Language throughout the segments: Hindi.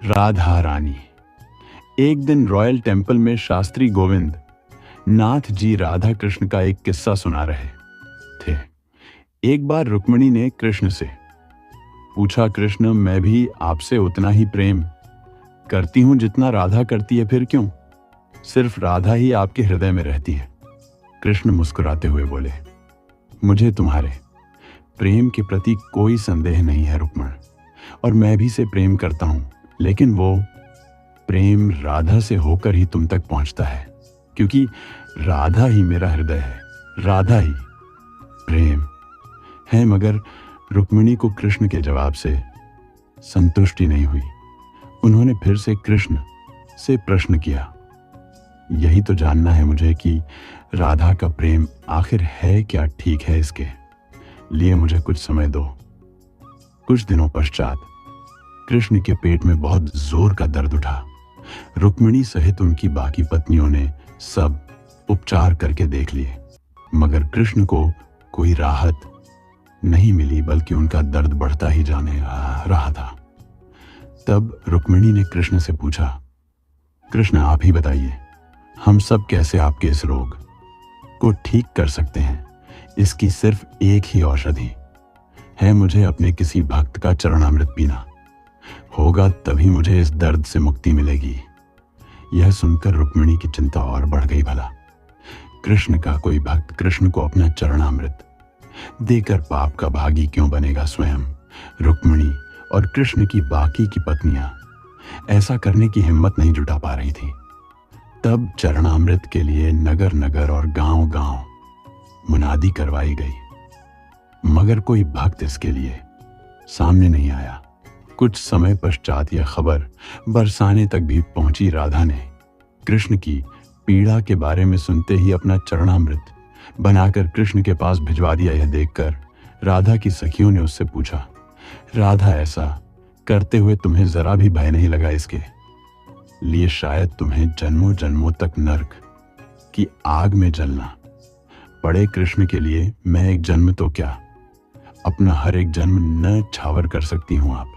राधा रानी। एक दिन रॉयल टेम्पल में शास्त्री गोविंद नाथ जी राधा कृष्ण का एक किस्सा सुना रहे थे। एक बार रुक्मिणी ने कृष्ण से पूछा, कृष्ण, मैं भी आपसे उतना ही प्रेम करती हूं जितना राधा करती है, फिर क्यों सिर्फ राधा ही आपके हृदय में रहती है? कृष्ण मुस्कुराते हुए बोले, मुझे तुम्हारे प्रेम के प्रति कोई संदेह नहीं है रुक्मण, और मैं भी से प्रेम करता हूं, लेकिन वो प्रेम राधा से होकर ही तुम तक पहुंचता है, क्योंकि राधा ही मेरा हृदय है, राधा ही प्रेम है। मगर रुक्मिणी को कृष्ण के जवाब से संतुष्टि नहीं हुई। उन्होंने फिर से कृष्ण से प्रश्न किया, यही तो जानना है मुझे कि राधा का प्रेम आखिर है क्या, ठीक है, इसके लिए मुझे कुछ समय दो। कुछ दिनों पश्चात कृष्ण के पेट में बहुत जोर का दर्द उठा। रुक्मिणी सहित उनकी बाकी पत्नियों ने सब उपचार करके देख लिए, मगर कृष्ण को कोई राहत नहीं मिली, बल्कि उनका दर्द बढ़ता ही जाने रहा था। तब रुक्मिणी ने कृष्ण से पूछा, कृष्ण, आप ही बताइए, हम सब कैसे आपके इस रोग को ठीक कर सकते हैं? इसकी सिर्फ एक ही औषधि है, मुझे अपने किसी भक्त का चरणामृत पीना होगा, तभी मुझे इस दर्द से मुक्ति मिलेगी। यह सुनकर रुक्मिणी की चिंता और बढ़ गई। भला कृष्ण का कोई भक्त कृष्ण को अपना चरणामृत देकर पाप का भागी क्यों बनेगा? स्वयं रुक्मिणी और कृष्ण की बाकी की पत्नियां ऐसा करने की हिम्मत नहीं जुटा पा रही थी। तब चरणामृत के लिए नगर नगर और गांव गांव मुनादी करवाई गई, मगर कोई भक्त इसके लिए सामने नहीं आया। कुछ समय पश्चात यह खबर बरसाने तक भी पहुंची। राधा ने कृष्ण की पीड़ा के बारे में सुनते ही अपना चरणामृत बनाकर कृष्ण के पास भिजवा दिया। यह देखकर राधा की सखियों ने उससे पूछा, राधा, ऐसा करते हुए तुम्हें जरा भी भय नहीं लगा इसके लिए? शायद तुम्हें जन्मों जन्मों तक नरक की आग में जलना पड़े। कृष्ण के लिए मैं एक जन्म तो क्या, अपना हर एक जन्म न छावर कर सकती हूं। आप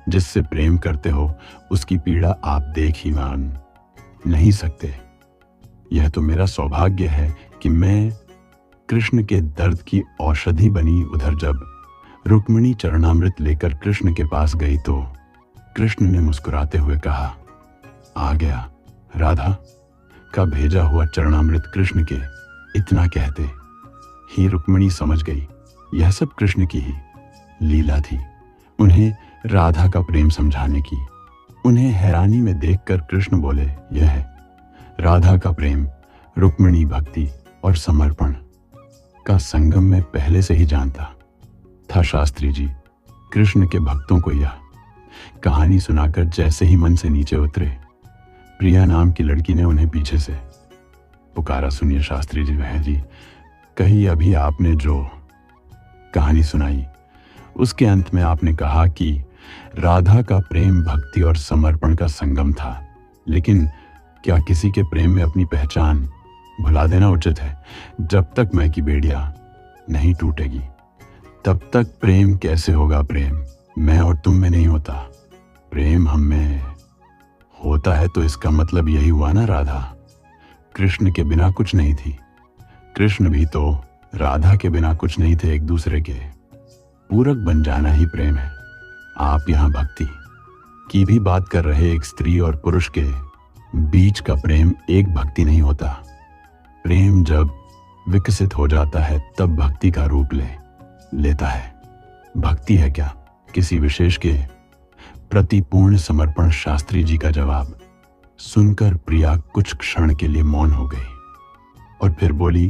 जिससे प्रेम करते हो उसकी पीड़ा आप देख ही मान नहीं सकते। यह तो मेरा सौभाग्य है कि मैं कृष्ण के दर्द की औषधि बनी। उधर जब रुक्मिणी चरणामृत लेकर कृष्ण के पास गई तो कृष्ण ने मुस्कुराते हुए कहा, आ गया। राधा का भेजा हुआ चरणामृत कृष्ण के इतना कहते ही रुक्मिणी समझ गई, यह सब कृष्ण की ही लीला थी, उन्हें राधा का प्रेम समझाने की। उन्हें हैरानी में देखकर कृष्ण बोले, यह है राधा का प्रेम, रुक्मिणी भक्ति और समर्पण का संगम मैं पहले से ही जानता था। शास्त्री जी कृष्ण के भक्तों को यह कहानी सुनाकर जैसे ही मन से नीचे उतरे, प्रिया नाम की लड़की ने उन्हें पीछे से पुकारा, सुनिए शास्त्री जी, वह जी कही अभी आपने जो कहानी सुनाई उसके अंत में आपने कहा कि राधा का प्रेम भक्ति और समर्पण का संगम था, लेकिन क्या किसी के प्रेम में अपनी पहचान भुला देना उचित है? जब तक मैं की बेड़िया नहीं टूटेगी तब तक प्रेम कैसे होगा? प्रेम मैं और तुम में नहीं होता, प्रेम हम में होता है। तो इसका मतलब यही हुआ ना, राधा कृष्ण के बिना कुछ नहीं थी, कृष्ण भी तो राधा के बिना कुछ नहीं थे। एक दूसरे के पूरक बन जाना ही प्रेम है। आप यहाँ भक्ति की भी बात कर रहे, एक स्त्री और पुरुष के बीच का प्रेम एक भक्ति नहीं होता। प्रेम जब विकसित हो जाता है तब भक्ति का रूप लेता है। भक्ति है क्या? किसी विशेष के प्रति पूर्ण समर्पण। शास्त्री जी का जवाब सुनकर प्रिया कुछ क्षण के लिए मौन हो गई और फिर बोली,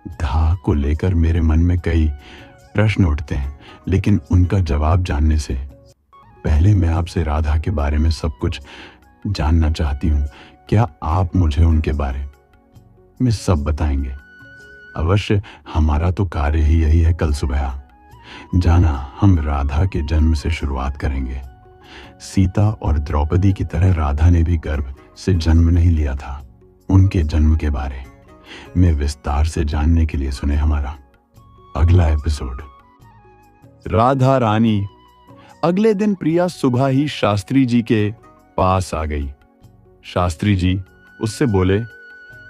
धा को लेकर मेरे मन में कई प्रश्न उठते हैं, लेकिन उनका जवाब जानने से पहले मैं आपसे राधा के बारे में सब कुछ जानना चाहती हूँ। क्या आप मुझे उनके बारे में सब बताएंगे? अवश्य, हमारा तो कार्य ही यही है। कल सुबह जाना हम राधा के जन्म से शुरुआत करेंगे। सीता और द्रौपदी की तरह राधा ने भी गर्भ से जन्म नहीं लिया था। उनके जन्म के बारे में विस्तार से जानने के लिए सुने हमारा अगला एपिसोड। राधा रानी। अगले दिन प्रिया सुबह ही शास्त्री जी के पास आ गई। शास्त्री जी उससे बोले,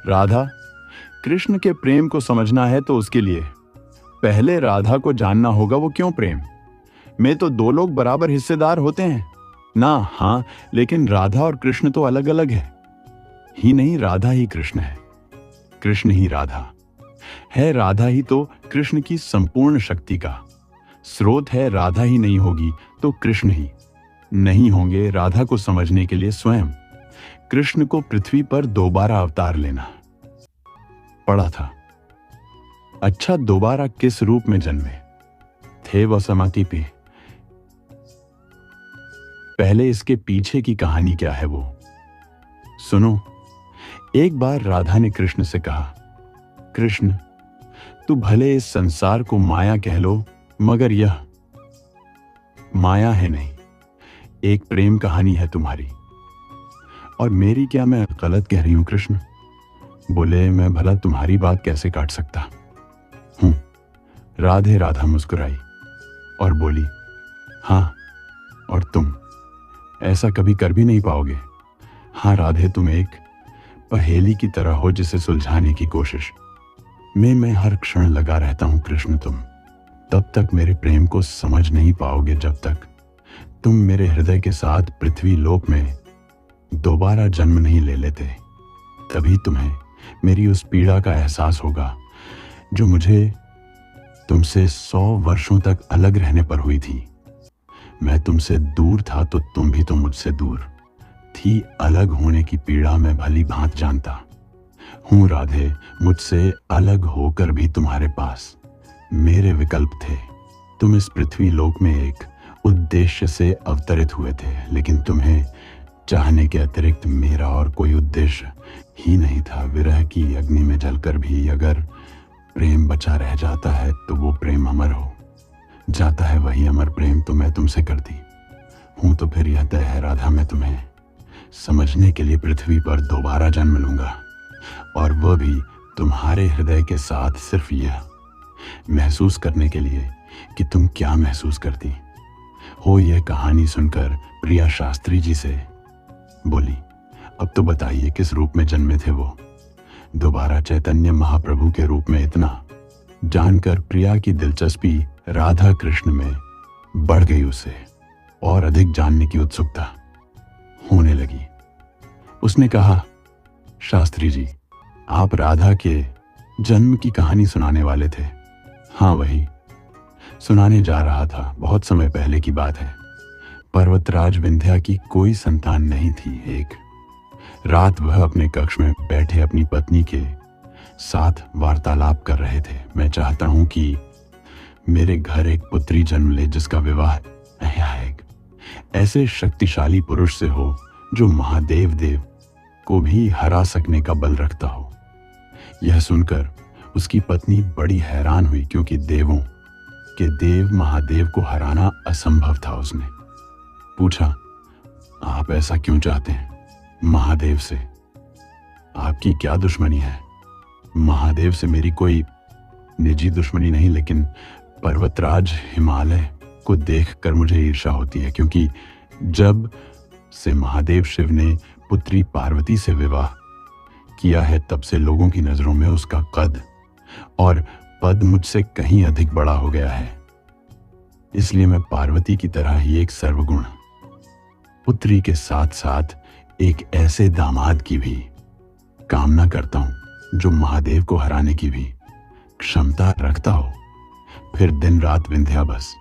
राधा, कृष्ण के प्रेम को समझना है तो उसके लिए पहले राधा को जानना होगा वो क्यों प्रेम में तो दो लोग बराबर हिस्सेदार होते हैं ना। हाँ, लेकिन राधा और कृष्ण तो अलग अलग है ही नहीं। राधा ही कृष्ण है, कृष्ण ही राधा है। राधा ही तो कृष्ण की संपूर्ण शक्ति का स्रोत है। राधा ही नहीं होगी तो कृष्ण ही नहीं होंगे। राधा को समझने के लिए स्वयं कृष्ण को पृथ्वी पर दोबारा अवतार लेना पड़ा था। अच्छा, दोबारा किस रूप में जन्मे थे वह समाधि पे? पहले इसके पीछे की कहानी क्या है वो सुनो। एक बार राधा ने कृष्ण से कहा, कृष्ण, तू भले इस संसार को माया कह लो, मगर यह माया है नहीं, एक प्रेम कहानी है तुम्हारी। और मेरी क्या, मैं गलत कह रही हूं कृष्ण? बोले, मैं भला तुम्हारी बात कैसे काट सकता हूं। राधे राधा मुस्कुराई और बोली, हाँ, और तुम ऐसा कभी कर भी नहीं पाओगे। हाँ राधे, तुम एक पहेली की तरह हो जिसे सुलझाने की कोशिश में मैं हर क्षण लगा रहता हूं कृष्ण। तुम तब तक मेरे प्रेम को समझ नहीं पाओगे जब तक तुम मेरे हृदय के साथ पृथ्वी लोक में दोबारा जन्म नहीं ले लेते। तभी तुम्हें मेरी उस पीड़ा का एहसास होगा जो मुझे तुमसे 100 वर्षों तक अलग रहने पर हुई थी। मैं तुमसे दूर था तो तुम भी तो मुझसे दूर थी। अलग होने की पीड़ा मैं भली भांत जानता हूँ राधे। मुझसे अलग होकर भी तुम्हारे पास मेरे विकल्प थे। तुम इस पृथ्वी लोक में एक उद्देश्य से अवतरित हुए थे, लेकिन तुम्हें चाहने के अतिरिक्त मेरा और कोई उद्देश्य ही नहीं था। विरह की अग्नि में जलकर भी अगर प्रेम बचा रह जाता है तो वो प्रेम अमर हो जाता है। वही अमर प्रेम तो मैं तुमसे करती हूं। तो फिर यह तय है राधा, मैं तुम्हें समझने के लिए पृथ्वी पर दोबारा जन्म लूंगा, और वह भी तुम्हारे हृदय के साथ सिर्फ यह महसूस करने के लिए कि तुम क्या महसूस करती हो। यह कहानी सुनकर प्रिया शास्त्री जी से बोली, अब तो बताइए किस रूप में जन्मे थे वो दोबारा चैतन्य महाप्रभु के रूप में? इतना जानकर प्रिया की दिलचस्पी राधा कृष्ण में बढ़ गई। उसे और अधिक जानने की उत्सुकता होने लगी। उसने कहा, शास्त्री जी, आप राधा के जन्म की कहानी सुनाने वाले थे? हाँ, वही सुनाने जा रहा था। बहुत समय पहले की बात है। पर्वतराज विंध्या की कोई संतान नहीं थी। एक रात वह अपने कक्ष में बैठे अपनी पत्नी के साथ वार्तालाप कर रहे थे। मैं चाहता हूं कि मेरे घर एक पुत्री जन्म ले जिसका विवाह एक ऐसे शक्तिशाली पुरुष से हो जो महादेव देव को भी हरा सकने का बल रखता हो। यह सुनकर उसकी पत्नी बड़ी हैरान हुई, क्योंकि देवों के देव महादेव को हराना असंभव था। उसने पूछा, आप ऐसा क्यों चाहते हैं? महादेव से आपकी क्या दुश्मनी है? महादेव से मेरी कोई निजी दुश्मनी नहीं, लेकिन पर्वतराज हिमालय को देखकर मुझे ईर्ष्या होती है, क्योंकि जब से महादेव शिव ने पुत्री पार्वती से विवाह किया है तब से लोगों की नजरों में उसका कद और पद मुझसे कहीं अधिक बड़ा हो गया है। इसलिए मैं पार्वती की तरह ही एक सर्वगुण पुत्री के साथ साथ एक ऐसे दामाद की भी कामना करता हूं जो महादेव को हराने की भी क्षमता रखता हो। फिर दिन रात विंध्या बस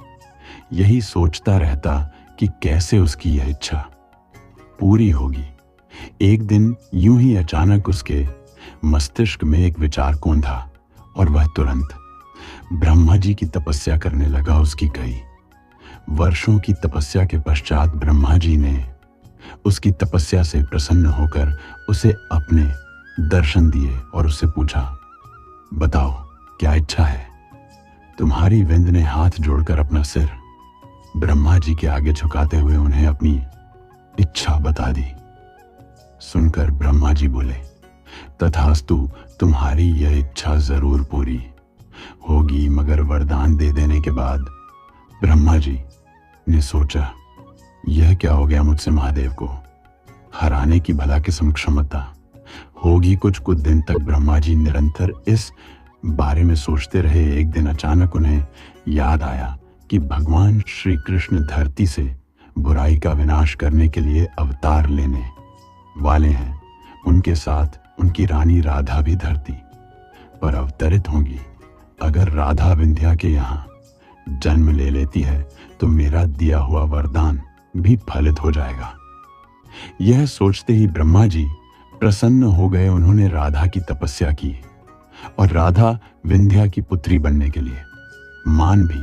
यही सोचता रहता कि कैसे उसकी यह इच्छा पूरी होगी। एक दिन यूं ही अचानक उसके मस्तिष्क में एक विचार कौंधा और वह तुरंत ब्रह्मा जी की तपस्या करने लगा। उसकी कई वर्षों की तपस्या के पश्चात ब्रह्मा जी ने उसकी तपस्या से प्रसन्न होकर उसे अपने दर्शन दिए और उससे पूछा, बताओ क्या इच्छा है? तुम्हारी विंद ने हाथ जोड़कर अपना सिर ब्रह्मा जी के आगे झुकाते हुए उन्हें अपनी इच्छा बता दी। सुनकर ब्रह्मा जी बोले, तथास्तु, तुम्हारी यह इच्छा जरूर पूरी होगी। मगर वरदान दे देने के बाद ब्रह्मा जी ने सोचा, यह क्या हो गया मुझसे महादेव को? हराने की भला किस्म क्षमता होगी। कुछ दिन तक ब्रह्मा जी निरंतर इस बारे में सोचते रहे। एक दिन अचानक उन्हें याद आया कि भगवान श्री कृष्ण धरती से बुराई का विनाश करने के लिए अवतार लेने वाले हैं। उनके साथ उनकी रानी राधा भी धरती पर अवतरित होंगी। अगर राधा विंध्या के यहाँ जन्म ले लेती है तो मेरा दिया हुआ वरदान भी फलित हो जाएगा। यह सोचते ही ब्रह्मा जी प्रसन्न हो गए। उन्होंने राधा की तपस्या की और राधा विंध्या की पुत्री बनने के लिए मान भी।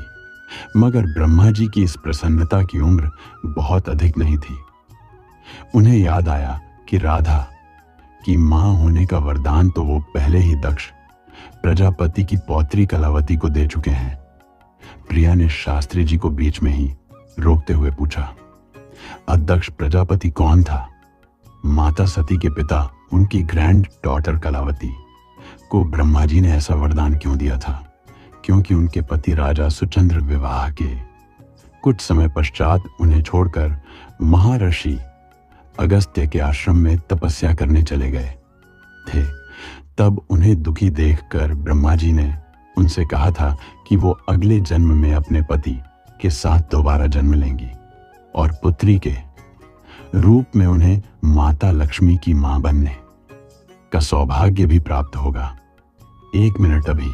मगर ब्रह्मा जी की इस प्रसन्नता की उम्र बहुत अधिक नहीं थी। उन्हें याद आया कि राधा की मां होने का वरदान तो वो पहले ही दक्ष प्रजापति की पौत्री कलावती को दे चुके हैं। प्रिया ने शास्त्री जी को बीच में ही रोकते हुए पूछा, अध्यक्ष प्रजापति कौन था? माता सती के पिता उनकी ग्रैंड डॉटर कलावती को ब्रह्मा जी ने ऐसा वरदान क्यों दिया था? क्योंकि उनके पति राजा सुचंद्र विवाह के कुछ समय पश्चात उन्हें छोड़कर महर्षि अगस्त्य के आश्रम में तपस्या करने चले गए थे। तब उन्हें दुखी देखकर ब्रह्मा जी ने उनसे कहा था कि वो अगले जन्म में अपने पति के साथ दोबारा जन्म लेंगी और पुत्री के रूप में उन्हें माता लक्ष्मी की मां बनने का सौभाग्य भी प्राप्त होगा। एक मिनट, अभी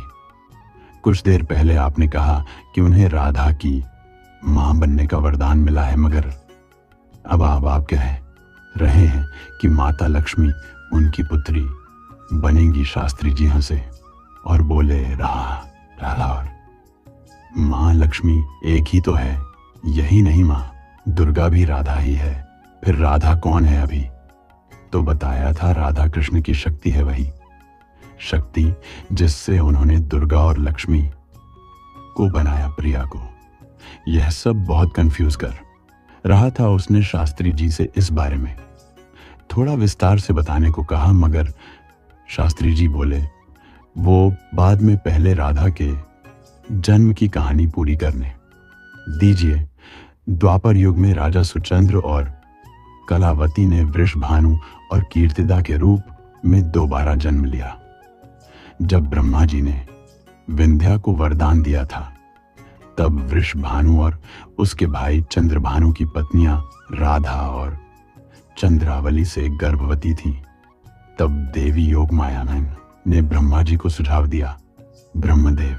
कुछ देर पहले आपने कहा कि उन्हें राधा की मां बनने का वरदान मिला है, मगर अब आप कह रहे हैं कि माता लक्ष्मी उनकी पुत्री बनेंगी। शास्त्री जी हंसे और बोले, राधा और मां लक्ष्मी एक ही तो है। यही नहीं, मां दुर्गा भी राधा ही है। फिर राधा कौन है? अभी तो बताया था, राधा कृष्ण की शक्ति है, वही शक्ति जिससे उन्होंने दुर्गा और लक्ष्मी को बनाया, प्रिया को। यह सब बहुत कंफ्यूज कर रहा था। उसने शास्त्री जी से इस बारे में थोड़ा विस्तार से बताने को कहा, मगर शास्त्री जी बोले, वो बाद में, पहले राधा के जन्म की कहानी पूरी करने दीजिए। द्वापर युग में राजा सुचंद्र और कलावती ने वृषभानु और कीर्तिदा के रूप में दोबारा जन्म लिया। जब ब्रह्मा जी ने विंध्या को वरदान दिया था, तब वृषभानु और उसके भाई चंद्रभानु की पत्नियां राधा और चंद्रावली से गर्भवती थीं। तब देवी योगमाया ने ब्रह्मा जी को सुझाव दिया, ब्रह्मदेव,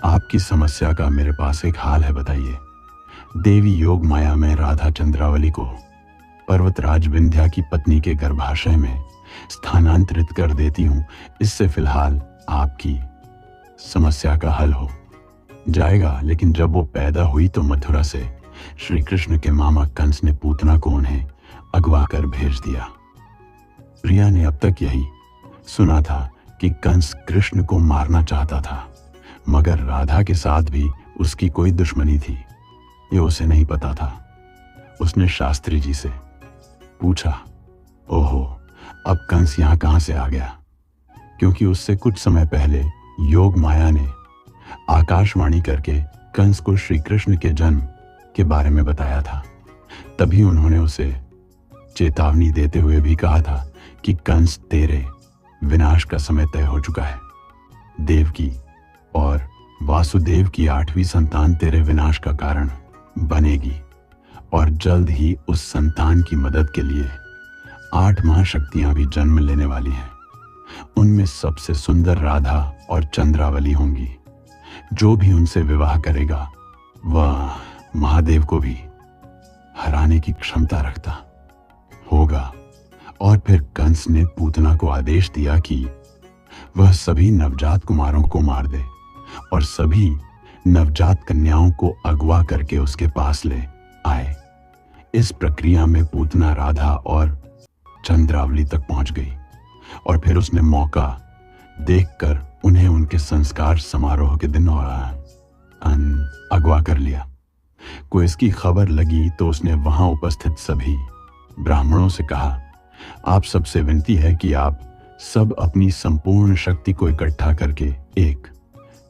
आपकी समस्या का मेरे पास एक हाल है, बताइए। देवी योगमाया में राधा चंद्रावली को पर्वतराज विंध्या की पत्नी के गर्भाशय में स्थानांतरित कर देती हूं। इससे फिलहाल आपकी समस्या का हल हो जाएगा। लेकिन जब वो पैदा हुई तो मथुरा से श्री कृष्ण के मामा कंस ने पूतना को उन्हें अगवा कर भेज दिया। प्रिया ने अब तक यही सुना था कि कंस कृष्ण को मारना चाहता था, मगर राधा के साथ भी उसकी कोई दुश्मनी थी, ये उसे नहीं पता था। उसने शास्त्री जी से पूछा, ओहो, अब कंस यहां कहां से आ गया? क्योंकि उससे कुछ समय पहले योग माया ने आकाशवाणी करके कंस को श्री कृष्ण के जन्म के बारे में बताया था। तभी उन्होंने उसे चेतावनी देते हुए भी कहा था कि कंस, तेरे विनाश का समय तय हो चुका है। देवकी और वासुदेव की 8वीं संतान तेरे विनाश का कारण बनेगी और जल्द ही उस संतान की मदद के लिए 8 महाशक्तियां भी जन्म लेने वाली हैं। उनमें सबसे सुंदर राधा और चंद्रावली होंगी। जो भी उनसे विवाह करेगा वह महादेव को भी हराने की क्षमता रखता होगा। और फिर कंस ने पूतना को आदेश दिया कि वह सभी नवजात कुमारों को मार दे और सभी नवजात कन्याओं को अगवा करके उसके पास ले आए। इस प्रक्रिया में पूतना राधा और चंद्रावली तक पहुंच गई और फिर उसने मौका देखकर उन्हें उनके संस्कार समारोह के दिन अगवा कर लिया। को इसकी खबर लगी तो उसने वहां उपस्थित सभी ब्राह्मणों से कहा, आप सबसे विनती है कि आप सब अपनी संपूर्ण शक्ति को इकट्ठा करके एक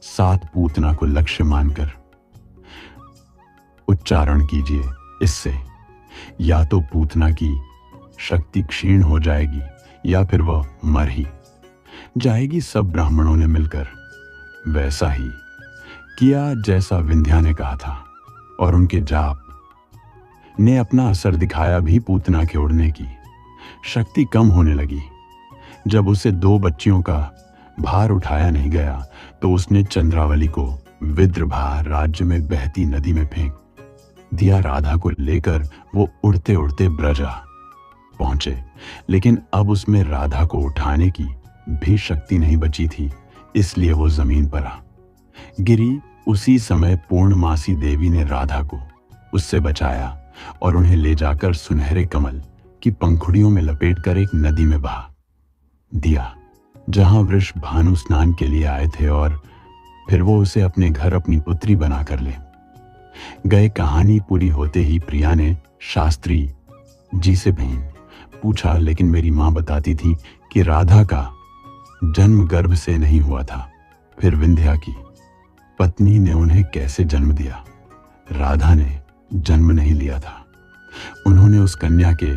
साथ पूतना को लक्ष्य मानकर उच्चारण कीजिए। इससे या तो पूतना की शक्ति क्षीण हो जाएगी या फिर वह मर ही जाएगी। सब ब्राह्मणों ने मिलकर वैसा ही किया जैसा विंध्या ने कहा था, और उनके जाप ने अपना असर दिखाया भी। पूतना के उड़ने की शक्ति कम होने लगी। जब उसे 2 बच्चियों का भार उठाया नहीं गया तो उसने चंद्रावली को विदर्भा राज्य में बहती नदी में फेंक दिया। राधा को लेकर वो उड़ते उड़ते ब्रजा पहुंचे, लेकिन अब उसमें राधा को उठाने की भी शक्ति नहीं बची थी, इसलिए वो जमीन पर आ गिरी। उसी समय पूर्णमासी देवी ने राधा को उससे बचाया और उन्हें ले जाकर सुनहरे कमल की पंखुड़ियों में लपेटकर एक नदी में बहा दिया, जहां वृष भानु स्नान के लिए आए थे, और फिर वो उसे अपने घर अपनी पुत्री बनाकर ले गए। कहानी पूरी होते ही प्रिया ने शास्त्री जी से बहन पूछा, लेकिन मेरी मां बताती थी कि राधा का जन्म गर्भ से नहीं हुआ था। फिर विंध्या की पत्नी ने उन्हें कैसे जन्म दिया? राधा ने जन्म नहीं लिया था। उन्होंने उस कन्या के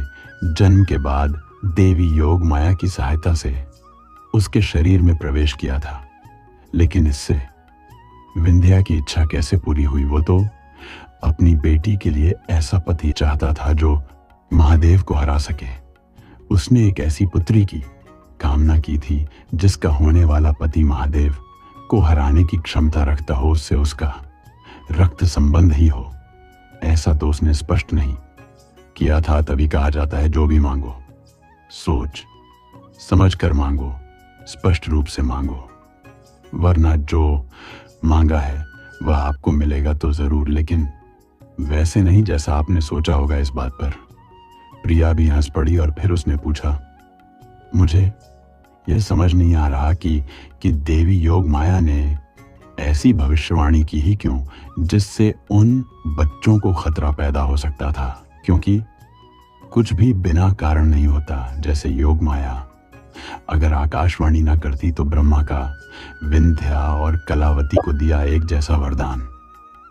जन्म के बाद देवी योग माया की सहायता से उसके शरीर में प्रवेश किया था। लेकिन इससे विंध्या की इच्छा कैसे पूरी हुई? वो तो अपनी बेटी के लिए ऐसा पति चाहता था जो महादेव को हरा सके। उसने एक ऐसी पुत्री की कामना की थी जिसका होने वाला पति महादेव को हराने की क्षमता रखता हो, उससे उसका रक्त संबंध ही हो। ऐसा तो उसने स्पष्ट नहीं किया था। तभी कहा जाता है जो भी मांगो सोच समझ कर मांगो, स्पष्ट रूप से मांगो, वरना जो मांगा है वह आपको मिलेगा तो जरूर, लेकिन वैसे नहीं जैसा आपने सोचा होगा। इस बात पर प्रिया भी हंस पड़ी और फिर उसने पूछा, मुझे यह समझ नहीं आ रहा कि देवी योग माया ने ऐसी भविष्यवाणी की ही क्यों जिससे उन बच्चों को खतरा पैदा हो सकता था, क्योंकि कुछ भी बिना कारण नहीं होता। जैसे योग माया अगर आकाशवाणी ना करती तो ब्रह्मा का विंध्या और कलावती को दिया एक जैसा वरदान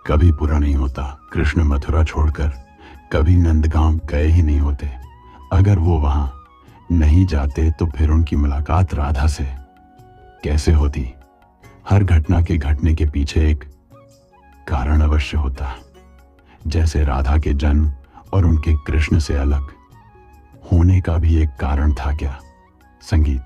कभी पूरा नहीं होता। कृष्ण मथुरा छोड़कर कभी नंदगांव गए ही नहीं होते। अगर वो वहां नहीं जाते तो फिर उनकी मुलाकात राधा से कैसे होती? हर घटना के घटने के पीछे एक कारण अवश्य होता। जैसे राधा के जन्म और उनके कृष्ण से अलग होने का भी एक कारण था क्या? संगीत